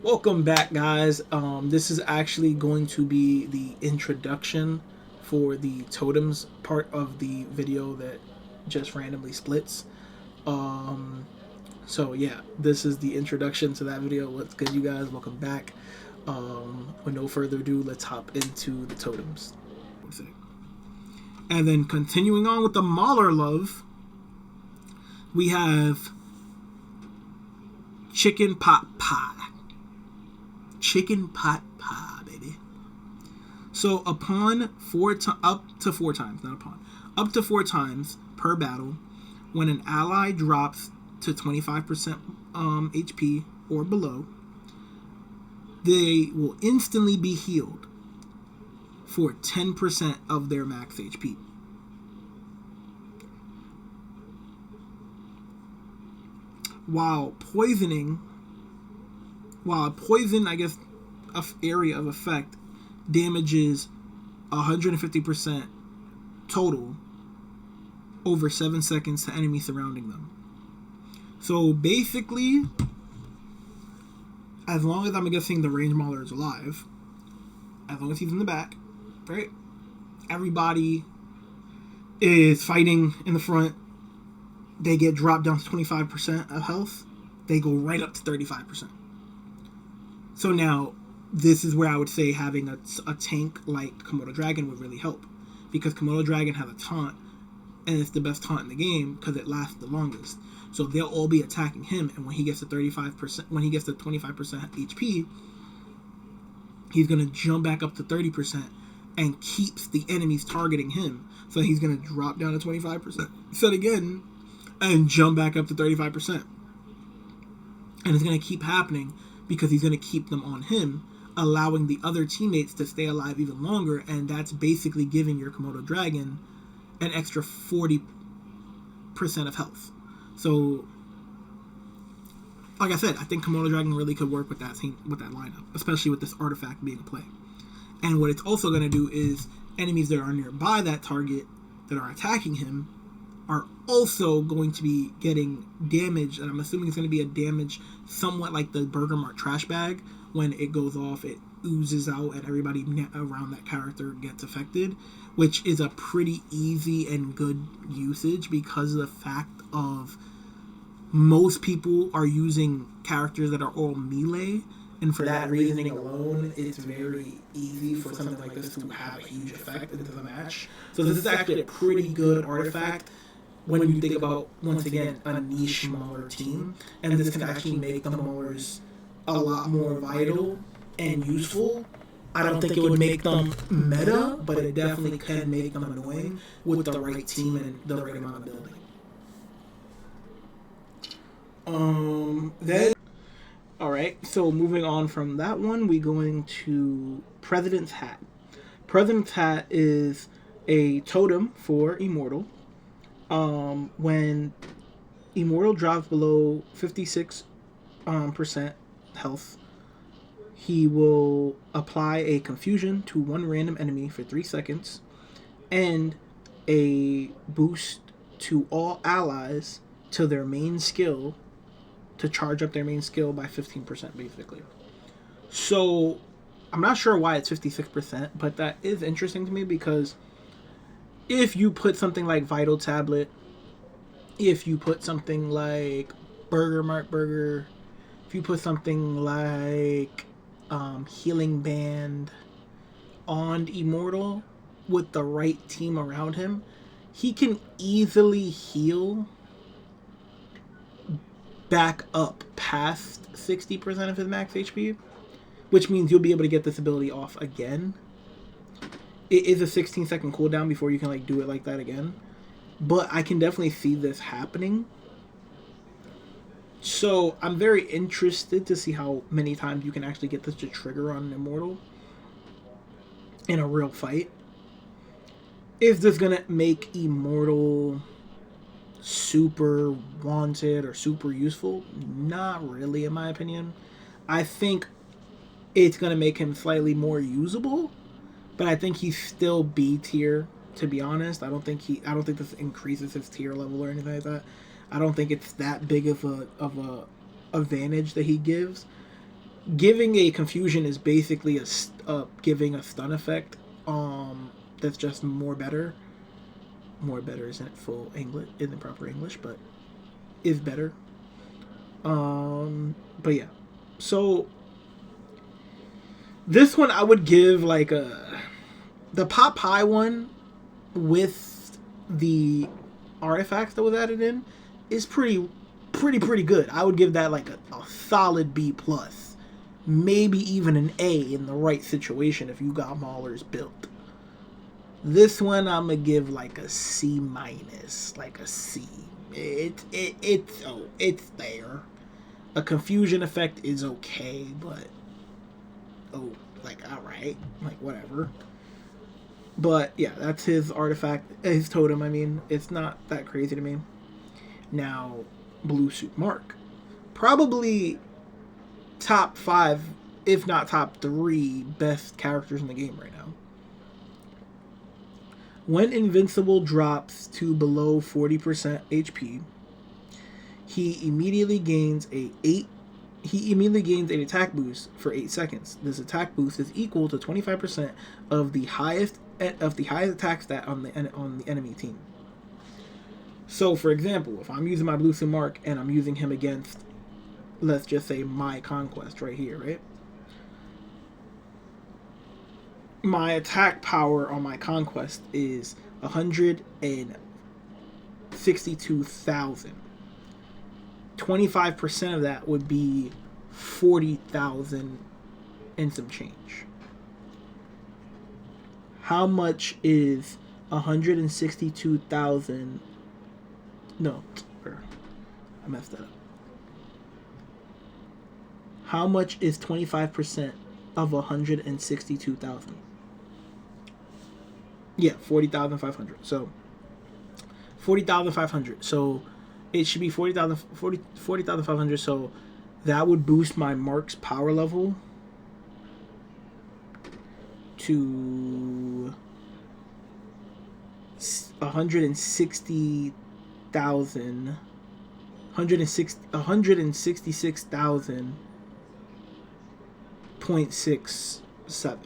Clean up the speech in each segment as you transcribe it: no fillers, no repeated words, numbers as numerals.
Welcome back, guys. This is actually going to be the introduction for the totems part of the video that just randomly splits. Um, so yeah, this is the introduction to that video. What's good, you guys? Welcome back. With no further ado, let's hop into the totems. And then continuing on with the Mauler love, we have chicken pot pie. Chicken pot pie, baby. So up to four times per battle, when an ally drops to 25% HP or below, they will instantly be healed for 10% of their max HP. While poison, I guess, area of effect damages 150% total over 7 seconds to enemies surrounding them. So basically, as long as I'm guessing the range mauler is alive, as long as he's in the back, right? Everybody is fighting in the front. They get dropped down to 25% of health. They go right up to 35%. So now, this is where I would say having a tank like Komodo Dragon would really help. Because Komodo Dragon has a taunt, and it's the best taunt in the game because it lasts the longest. So they'll all be attacking him, and when he gets to 25%, when he gets to 25% HP, he's going to jump back up to 30% and keeps the enemies targeting him. So he's going to drop down to 25%, set again, and jump back up to 35%. And it's going to keep happening because he's going to keep them on him, allowing the other teammates to stay alive even longer, and that's basically giving your Komodo Dragon an extra 40% of health. So, like I said, I think Komodo Dragon really could work with that lineup, especially with this artifact being in play. And what it's also going to do is enemies that are nearby that target that are attacking him are also going to be getting damage, and I'm assuming it's going to be a damage somewhat like the Burger Mart trash bag. When it goes off, it oozes out and everybody around that character gets affected, which is a pretty easy and good usage because of the fact of most people are using characters that are all melee, and for that reasoning alone, it's very easy for something like this to have a huge effect into the match. So this is actually a pretty good artifact when you think about, once again, a niche Mauler team, and this can actually make the Maulers a lot more vital and useful. I don't think it would make them meta, but it definitely can make them annoying with the right team and the right amount of building. Alright, so moving on from that one, we're going to President's Hat. President's Hat is a totem for Immortal. When Immortal drops below 56% health, he will apply a confusion to one random enemy for 3 seconds and a boost to all allies to their main skill, to charge up their main skill by 15%, basically. So I'm not sure why it's 56%, but that is interesting to me because if you put something like Vital Tablet, if you put something like Burger Mart Burger, if you put something like Healing Band on Immortal with the right team around him, he can easily heal back up past 60% of his max HP, which means you'll be able to get this ability off again. It is a 16-second cooldown before you can do it like that again, but I can definitely see this happening. So I'm very interested to see how many times you can actually get this to trigger on an Immortal in a real fight. Is this gonna make Immortal super wanted or super useful? Not really, in my opinion. I think it's gonna make him slightly more usable, but I think he's still B tier, to be honest. I don't think this increases his tier level or anything like that. I don't think it's that big of a advantage that he gives. Giving a confusion is basically giving a stun effect. That's just more better. More better isn't full English, isn't proper English, but is better. But yeah, so this one I would give like the pot pie one with the artifacts that was added in is pretty good. I would give that like a solid B plus, maybe even an A in the right situation if you got Maulers built. This one I'm gonna give like a C minus, like a C. It's there. A confusion effect is okay, but like alright, like whatever. But yeah, that's his artifact, his totem. I mean, it's not that crazy to me. Now, Blue Suit Mark, probably top 5, if not top 3 best characters in the game right now. When Invincible drops to below 40% HP, he immediately gains an attack boost for 8 seconds. This attack boost is equal to 25% of the highest attack stat on the enemy team. So, for example, if I'm using my Blue Suit Mark and I'm using him against, let's just say, my Conquest right here, right? My attack power on my Conquest is 162,000. 25% of that would be 40,000 and some change. How much is 162,000? No, I messed that up. How much is 25% of 162,000? Yeah, 40,500. So 40,500. So it should be 40,500. So that would boost my Mark's power level to 166,000.67.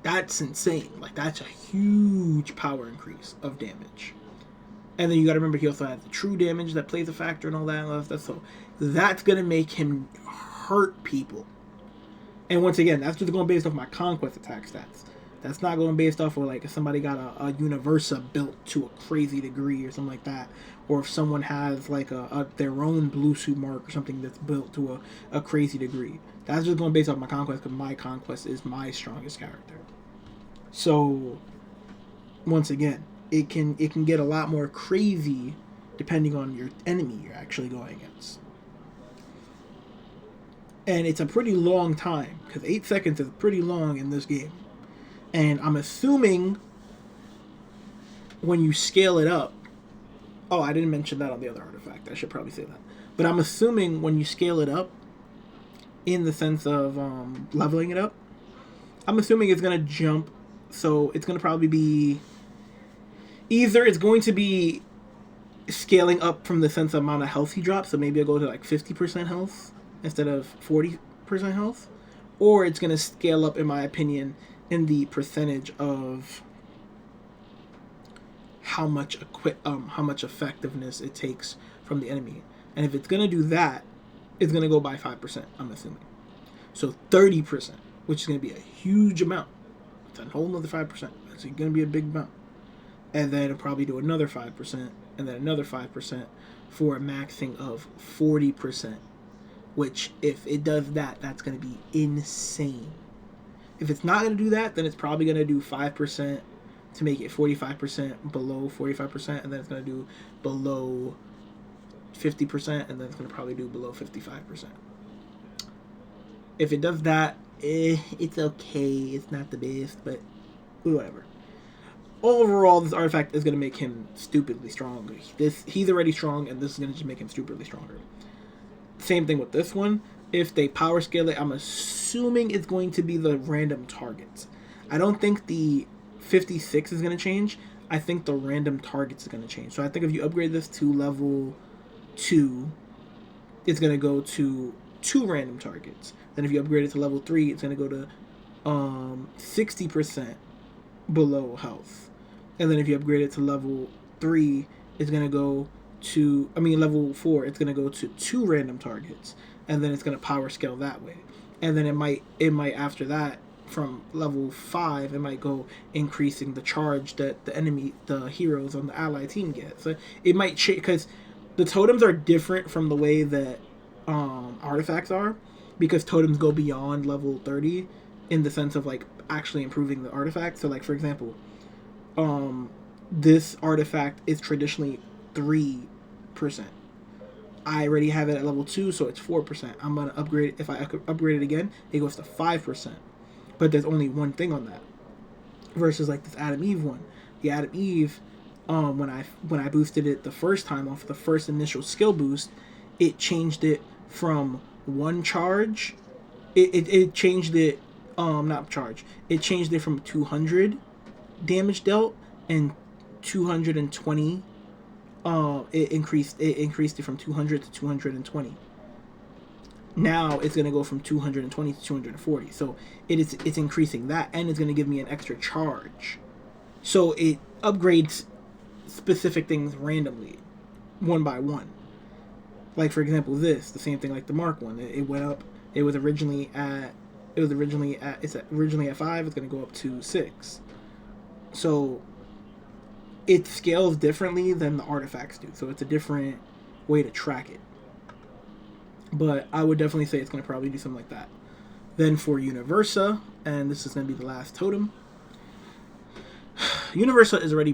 That's insane. Like, that's a huge power increase of damage. And then you gotta remember he also has the true damage that plays a factor and all that stuff. So that's gonna make him hurt people. And once again, that's just going based off my Conquest attack stats. That's not going based off of like if somebody got a Universa built to a crazy degree or something like that. Or if someone has like their own Blue Suit Mark or something that's built to a crazy degree. That's just going based off my Conquest because my Conquest is my strongest character. So once again, it can get a lot more crazy depending on your enemy you're actually going against. And it's a pretty long time, because 8 seconds is pretty long in this game. And I'm assuming when you scale it up... Oh, I didn't mention that on the other artifact. I should probably say that. But I'm assuming when you scale it up, in the sense of leveling it up, I'm assuming it's going to jump. So it's going to probably be... Either it's going to be scaling up from the sense of amount of health he drops, so maybe I'll go to like 50% health instead of 40% health, or it's going to scale up, in my opinion, in the percentage of how much effectiveness it takes from the enemy. And if it's going to do that, it's going to go by 5%, I'm assuming. So 30%, which is going to be a huge amount. It's a whole nother 5%. It's going to be a big amount. And then it'll probably do another 5%, and then another 5% for a maxing of 40%. Which, if it does that, that's going to be insane. If it's not going to do that, then it's probably going to do 5% to make it 45%, below 45%, and then it's going to do below 50%, and then it's going to probably do below 55%. If it does that, it's okay. It's not the best, but whatever. Overall, this artifact is going to make him stupidly strong. He's already strong, and this is going to just make him stupidly stronger. Same thing with this one. If they power scale it, I'm assuming it's going to be the random targets. I don't think the 56 is going to change. I think the random targets is going to change. So I think if you upgrade this to level 2, it's going to go to 2 random targets. Then if you upgrade it to level 3, it's going to go to 60% below health. And then if you upgrade it to level 3, it's going to go to, level 4, it's going to go to 2 random targets. And then it's going to power scale that way. And then it might after that, from level 5, it might go increasing the charge that the heroes on the ally team get. So it might change, because the totems are different from the way that artifacts are, because totems go beyond level 30 in the sense of like actually improving the artifact. So like, for example, this artifact is traditionally 3%. I already have it at level 2, so it's 4%. I'm going to upgrade it. If I upgrade it again, it goes to 5%. But there's only one thing on that. Versus like this Adam Eve one. The Adam Eve, when I boosted it the first time off the first initial skill boost, it changed it from 1 charge. It changed it, not charge. It changed it from 200 damage dealt and 220. It increased it from 200 to 220. Now it's going to go from 220 to 240. So it's increasing that, and it's going to give me an extra charge. So it upgrades specific things randomly, one by one. Like for example, the same thing like the Mark one. It went up. It was originally at 5. It's going to go up to 6. So it scales differently than the artifacts do. So it's a different way to track it. But I would definitely say it's going to probably do something like that. Then for Universa, and this is going to be the last totem. Universa is already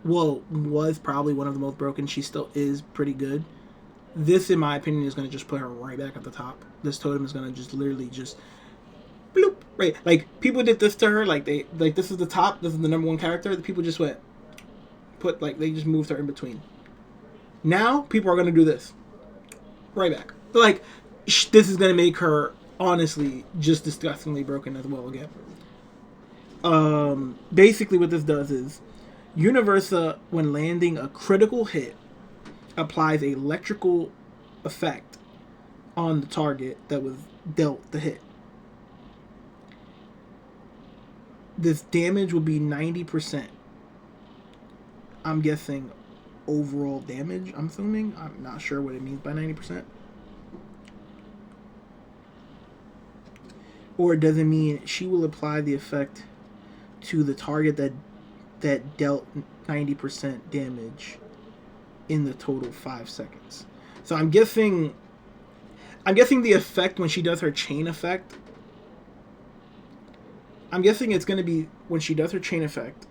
was probably one of the most broken. She still is pretty good. This, in my opinion, is going to just put her right back at the top. This totem is going to just literally just bloop, right. Like, people did this to her. This is the top. This is the number 1 character. The people just they just moved her in between. Now, people are going to do this. Right back. Like, this is going to make her, honestly, just disgustingly broken as well again. Basically what this does is, Universa, when landing a critical hit, applies an electrical effect on the target that was dealt the hit. This damage will be 90%. I'm guessing overall damage, I'm assuming. I'm not sure what it means by 90%. Or does it mean she will apply the effect to the target that dealt 90% damage in the total 5 seconds? So I'm guessing the effect when she does her chain effect, I'm guessing it's going to be when she does her chain effect,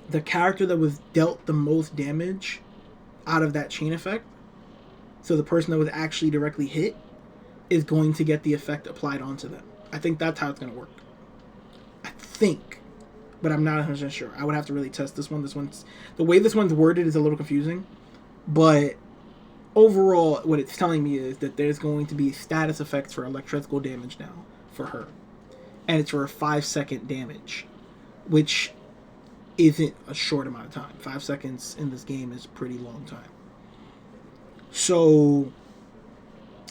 the character that was dealt the most damage out of that chain effect, so the person that was actually directly hit, is going to get the effect applied onto them. I think that's how it's going to work. I think. But I'm not 100% sure. I would have to really test this one. The way this one's worded is a little confusing. But overall, what it's telling me is that there's going to be status effects for electrical damage now for her. And it's for a 5-second damage, which isn't a short amount of time. 5 seconds in this game is a pretty long time. So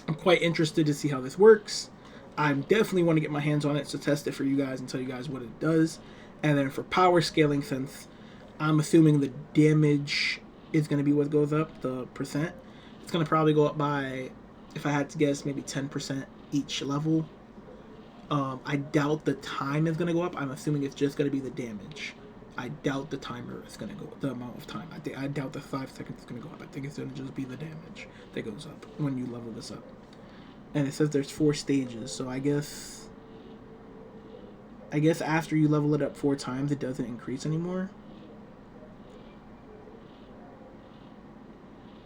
I'm quite interested to see how this works. I definitely want to get my hands on it to test it for you guys and tell you guys what it does. And then for power scaling, since I'm assuming the damage is going to be what goes up, the percent, it's going to probably go up by, if I had to guess, maybe 10% each level. I doubt the time is going to go up. I'm assuming it's just going to be the damage. I doubt the timer is going to go up, the amount of time. I doubt the 5 seconds is going to go up. I think it's going to just be the damage that goes up when you level this up. And it says there's 4 stages, so I guess after you level it up 4 times, it doesn't increase anymore.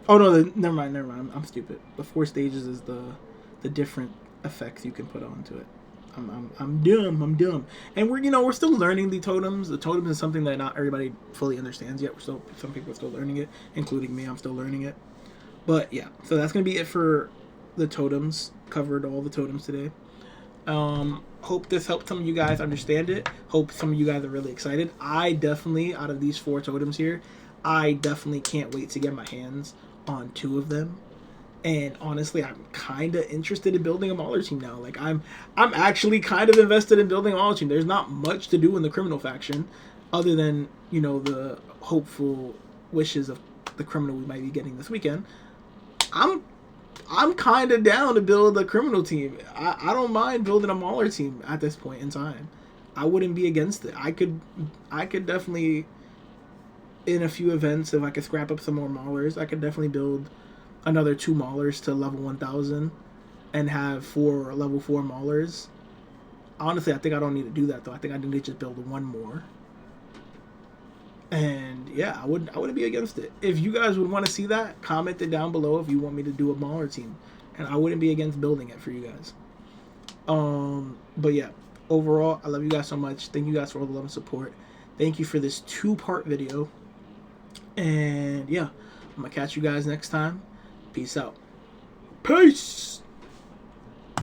Oh no, never mind. I'm stupid. The 4 stages is the different effects you can put onto it. I'm dumb. And we're still learning the totems. The totems is something that not everybody fully understands yet. Some people are still learning it, including me. I'm still learning it. But yeah, so that's gonna be it for the totems. Covered all the totems today. Hope this helped some of you guys understand it. Hope some of you guys are really excited. I definitely, out of these 4 totems here, I definitely can't wait to get my hands on 2 of them. And honestly, I'm kind of interested in building a Mauler team now. Like I'm actually kind of invested in building a Mauler team. There's not much to do in the criminal faction, other than the hopeful wishes of the criminal we might be getting this weekend. I'm kind of down to build a criminal team. I don't mind building a Mauler team at this point in time. I wouldn't be against it. I could definitely, in a few events, if I could scrap up some more Maulers, I could definitely build another 2 Maulers to level 1000 and have 4 level 4 Maulers. Honestly, I think I don't need to do that though. I think I need to just build 1 more. And yeah, I wouldn't be against it. If you guys would want to see that, comment it down below if you want me to do a Mauler team. And I wouldn't be against building it for you guys. But yeah, overall, I love you guys so much. Thank you guys for all the love and support. Thank you for this 2-part video. And yeah, I'm gonna catch you guys next time. Peace out. Peace!